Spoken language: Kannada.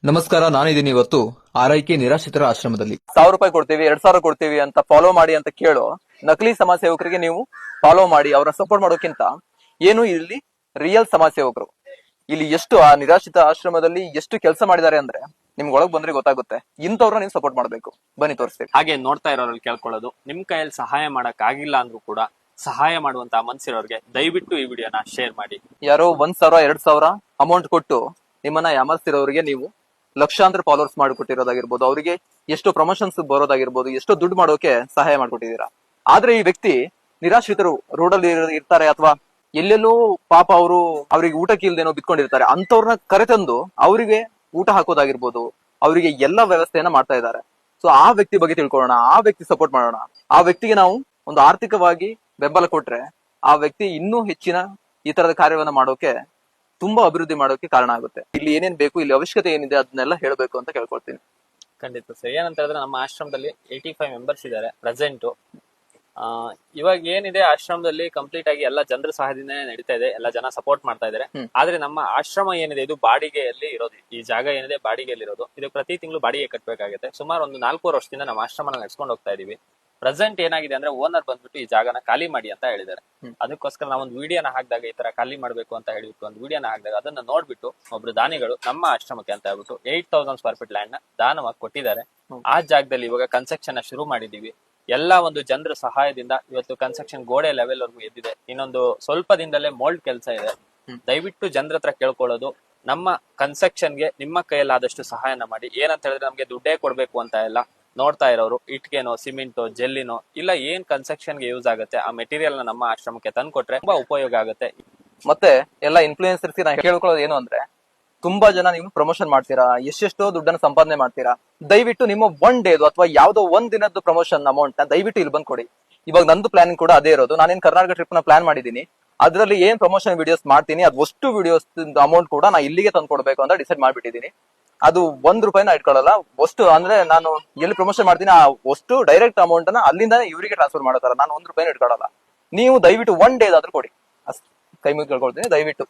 ನಮಸ್ಕಾರ, ನಾನಿದ್ದೀನಿ ಇವತ್ತು ಆರೈಕೆ ನಿರಾಶ್ರಿತರ ಆಶ್ರಮದಲ್ಲಿ. 1,000 ರೂಪಾಯಿ ಕೊಡ್ತೀವಿ, 2,000 ಕೊಡ್ತೀವಿ ಅಂತ ಫಾಲೋ ಮಾಡಿ ಅಂತ ಕೇಳೋ ನಕಲಿ ಸಮಾಜ ಸೇವಕರಿಗೆ ನೀವು ಫಾಲೋ ಮಾಡಿ ಅವ್ರ ಸಪೋರ್ಟ್ ಮಾಡೋಕ್ಕಿಂತ ಏನು ಇಲ್ಲಿ ರಿಯಲ್ ಸಮಾಜ ಸೇವಕರು ಇಲ್ಲಿ ಎಷ್ಟು ಆ ನಿರಾಶ್ರಿತ ಆಶ್ರಮದಲ್ಲಿ ಎಷ್ಟು ಕೆಲಸ ಮಾಡಿದ್ದಾರೆ ಅಂದ್ರೆ ನಿಮ್ಗೆ ಒಳಗ್ ಬಂದ್ರೆ ಗೊತ್ತಾಗುತ್ತೆ. ಇಂಥವ್ರನ್ನ ನೀವು ಸಪೋರ್ಟ್ ಮಾಡ್ಬೇಕು. ಬನ್ನಿ ತೋರಿಸ್ತೀವಿ. ಹಾಗೆ ನೋಡ್ತಾ ಇರೋರಲ್ಲಿ ಕೇಳ್ಕೊಳ್ಳೋದು, ನಿಮ್ ಕೈಯಲ್ಲಿ ಸಹಾಯ ಮಾಡಕ್ ಆಗಿಲ್ಲ ಅಂದ್ರೂ ಕೂಡ ಸಹಾಯ ಮಾಡುವಂತ ಮನ್ಸಿರೋರ್ಗೆ ದಯವಿಟ್ಟು ಈ ವಿಡಿಯೋನ ಶೇರ್ ಮಾಡಿ. ಯಾರೋ 1,000 2,000 ಅಮೌಂಟ್ ಕೊಟ್ಟು ನಿಮ್ಮನ್ನ ಯಾಮರ್ಸ್ತಿರೋರಿಗೆ ನೀವು ಲಕ್ಷಾಂತರ ಫಾಲೋವರ್ಸ್ ಮಾಡಿಕೊಟ್ಟಿರೋದಾಗಿರ್ಬೋದು, ಅವರಿಗೆ ಎಷ್ಟು ಪ್ರಮೋಷನ್ಸ್ ಬರೋದಾಗಿರ್ಬೋದು, ಎಷ್ಟೋ ದುಡ್ಡು ಮಾಡೋಕೆ ಸಹಾಯ ಮಾಡ್ಕೊಟ್ಟಿದ್ದೀರಾ. ಆದ್ರೆ ಈ ವ್ಯಕ್ತಿ ನಿರಾಶ್ರಿತರು ರೋಡಲ್ಲಿ ಇರ್ತಾರೆ ಅಥವಾ ಎಲ್ಲೆಲ್ಲೋ ಪಾಪ ಅವ್ರಿಗೆ ಊಟಕ್ಕೆ ಇಲ್ದೇನೋ ಬಿತ್ಕೊಂಡಿರ್ತಾರೆ. ಅಂತವ್ರನ್ನ ಕರೆತಂದು ಅವರಿಗೆ ಊಟ ಹಾಕೋದಾಗಿರ್ಬೋದು, ಅವರಿಗೆ ಎಲ್ಲ ವ್ಯವಸ್ಥೆಯನ್ನ ಮಾಡ್ತಾ ಇದ್ದಾರೆ. ಸೊ ಆ ವ್ಯಕ್ತಿ ಬಗ್ಗೆ ತಿಳ್ಕೊಳ್ಳೋಣ, ಆ ವ್ಯಕ್ತಿ ಸಪೋರ್ಟ್ ಮಾಡೋಣ. ಆ ವ್ಯಕ್ತಿಗೆ ನಾವು ಒಂದು ಆರ್ಥಿಕವಾಗಿ ಬೆಂಬಲ ಕೊಟ್ರೆ ಆ ವ್ಯಕ್ತಿ ಇನ್ನೂ ಹೆಚ್ಚಿನ ಈ ತರದ ಕಾರ್ಯವನ್ನ ಮಾಡೋಕೆ, ತುಂಬಾ ಅಭಿವೃದ್ಧಿ ಮಾಡೋಕೆ ಕಾರಣ ಆಗುತ್ತೆ. ಇಲ್ಲಿ ಏನೇನ್ ಬೇಕು, ಇಲ್ಲಿ ಅವಶ್ಯಕತೆ ಏನಿದೆ ಅದನ್ನೆಲ್ಲ ಹೇಳ್ಬೇಕು ಅಂತ ಕೇಳ್ಕೊಳ್ತೀನಿ. ಖಂಡಿತ ಸರ್. ಏನಂತ ಹೇಳಿದ್ರೆ ನಮ್ಮ ಆಶ್ರಮದಲ್ಲಿ 85 ಮೆಂಬರ್ಸ್ ಇದ್ದಾರೆ ಪ್ರೆಸೆಂಟ್. ಇವಾಗ ಏನಿದೆ ಆಶ್ರಮದಲ್ಲಿ ಕಂಪ್ಲೀಟ್ ಆಗಿ ಎಲ್ಲ ಜನರ ಸಹಾಯದಿಂದ ನಡೀತಾ ಇದೆ, ಎಲ್ಲ ಜನ ಸಪೋರ್ಟ್ ಮಾಡ್ತಾ ಇದಾರೆ. ಆದ್ರೆ ನಮ್ಮ ಆಶ್ರಮ ಏನಿದೆ ಇದು ಬಾಡಿಗೆಯಲ್ಲಿ ಇರೋದು. ಈ ಜಾಗ ಏನಿದೆ ಬಾಡಿಗೆಯಲ್ಲಿ ಇರೋದು. ಇದು ಪ್ರತಿ ತಿಂಗಳು ಬಾಡಿಗೆ ಕಟ್ಟಬೇಕಾಗುತ್ತೆ. ಸುಮಾರು ಒಂದು 4 ವರ್ಷದಿಂದ ನಮ್ಮ ಆಶ್ರಮನ ನಡೆಸ್ಕೊಂಡು ಹೋಗ್ತಾ ಇದೀವಿ. ಪ್ರೆಸೆಂಟ್ ಏನಾಗಿದೆ ಅಂದ್ರೆ ಓನರ್ ಬಂದ್ಬಿಟ್ಟು ಈ ಜಾಗನ ಖಾಲಿ ಮಾಡಿ ಅಂತ ಹೇಳಿದ್ದಾರೆ. ಅದಕ್ಕೋಸ್ಕರ ನಾವು ಒಂದು ವಿಡಿಯೋನ ಹಾಕಿದಾಗ ಈ ತರ ಖಾಲಿ ಮಾಡ್ಬೇಕು ಅಂತ ಹೇಳಿಬಿಟ್ಟು ಒಂದು ವಿಡಿಯೋನ ಹಾಕಿದಾಗ ಅದನ್ನ ನೋಡ್ಬಿಟ್ಟು ಒಬ್ರು ದಾನಿಗಳು ನಮ್ಮ ಆಶ್ರಮಕ್ಕೆ ಅಂತ ಹೇಳ್ಬಿಟ್ಟು 8,000 ಸ್ಕ್ವೇರ್ ಫೀಟ್ ಲ್ಯಾಂಡ್ ನ ದಾನವಾಗಿ ಕೊಟ್ಟಿದ್ದಾರೆ. ಆ ಜಾಗದಲ್ಲಿ ಇವಾಗ ಕನ್ಸ್ಟ್ರಕ್ಷನ್ ಶುರು ಮಾಡಿದೀವಿ. ಎಲ್ಲಾ ಒಂದು ಜನರ ಸಹಾಯದಿಂದ ಇವತ್ತು ಕನ್ಸ್ಟ್ರಕ್ಷನ್ ಗೋಡೆ ಲೆವೆಲ್ ವರ್ಗು ಎದ್ದಿದೆ. ಇನ್ನೊಂದು ಸ್ವಲ್ಪ ದಿನದಲ್ಲೇ ಮೋಲ್ಡ್ ಕೆಲಸ ಇದೆ. ದಯವಿಟ್ಟು ಜನರ ಹತ್ರ ಕೇಳ್ಕೊಳ್ಳೋದು, ನಮ್ಮ ಕನ್ಸ್ಟ್ರಕ್ಷನ್ಗೆ ನಿಮ್ಮ ಕೈಯಲ್ಲಾದಷ್ಟು ಸಹಾಯನ ಮಾಡಿ. ಏನಂತ ಹೇಳಿದ್ರೆ ನಮ್ಗೆ ದುಡ್ಡೇ ಕೊಡ್ಬೇಕು ಅಂತ ಎಲ್ಲ ನೋಡ್ತಾ ಇರೋರು ಇಟ್ಕೆನೋ ಸಿಮೆಂಟೋ ಜೆಲ್ಲಿನೋ ಇಲ್ಲ ಏನ್ ಕನ್ಸ್ಟ್ರಕ್ಷನ್ಗೆ ಯೂಸ್ ಆಗುತ್ತೆ ಆ ಮೆಟೀರಿಯಲ್ ನ ನಮ್ಮ ಆಶ್ರಮಕ್ಕೆ ತಂದು ಕೊಟ್ರೆ ತುಂಬಾ ಉಪಯೋಗ ಆಗುತ್ತೆ. ಮತ್ತೆ ಎಲ್ಲ ಇನ್ಫ್ಲೂಯೆನ್ಸರ್ಸ್ ನಾ ಕೇಳ್ಕೊಳ್ಳೋದು ಏನು ಅಂದ್ರೆ, ತುಂಬಾ ಜನ ನೀವು ಪ್ರಮೋಷನ್ ಮಾಡ್ತೀರಾ, ಎಷ್ಟೆಷ್ಟೋ ದುಡ್ಡನ್ನು ಸಂಪಾದನೆ ಮಾಡ್ತೀರಾ. ದಯವಿಟ್ಟು ನಿಮ್ಮ ಒನ್ ಡೇದು ಅಥವಾ ಯಾವ್ದೋ ಒಂದ್ ದಿನದ್ದು ಪ್ರಮೋಷನ್ ಅಮೌಂಟ್ ನ ದಯವಿಟ್ಟು ಇಲ್ಲಿ ಬಂದ್ ಕೊಡಿ. ಇವಾಗ ನಂದು ಪ್ಲಾನಿಂಗ್ ಕೂಡ ಅದೇ ಇರೋದು. ನಾನೇನ್ ಕರ್ನಾಟಕ ಟ್ರಿಪ್ ನ ಪ್ಲಾನ್ ಮಾಡಿದೀನಿ. ಅದ್ರಲ್ಲಿ ಏನ್ ಪ್ರಮೋಷನ್ ವಿಡಿಯೋಸ್ ಮಾಡ್ತೀನಿ ಅದು ಅಷ್ಟು ವಿಡಿಯೋಸ್ ಅಮೌಂಟ್ ಕೂಡ ನಾ ಇಲ್ಲಿಗೆ ತಂದು ಕೊಡ್ಬೇಕು ಅಂತ ಡಿಸೈಡ್ ಮಾಡ್ಬಿಟ್ಟಿದೀನಿ. ಅದು ₹1 ಇಟ್ಕೊಳ್ಳಲ್ಲ. ಅಷ್ಟು ಅಂದ್ರೆ ನಾನು ಎಲ್ಲಿ ಪ್ರಮೋಷನ್ ಮಾಡ್ತೀನಿ ಆ ಅಷ್ಟು ಡೈರೆಕ್ಟ್ ಅಮೌಂಟ್ ನ ಅಲ್ಲಿಂದ ಇವರಿಗೆ ಟ್ರಾನ್ಸ್ಫರ್ ಮಾಡೋ ತರ ನಾನು ₹1 ಇಟ್ಕೊಳ್ಳಲ್ಲ. ನೀವು ದಯವಿಟ್ಟು ಒನ್ ಡೇ ಆದ್ರೂ ಕೊಡಿ. ಕೈ ಮುಗಿ ಕೇಳ್ಕೊಳ್ತೀನಿ, ದಯವಿಟ್ಟು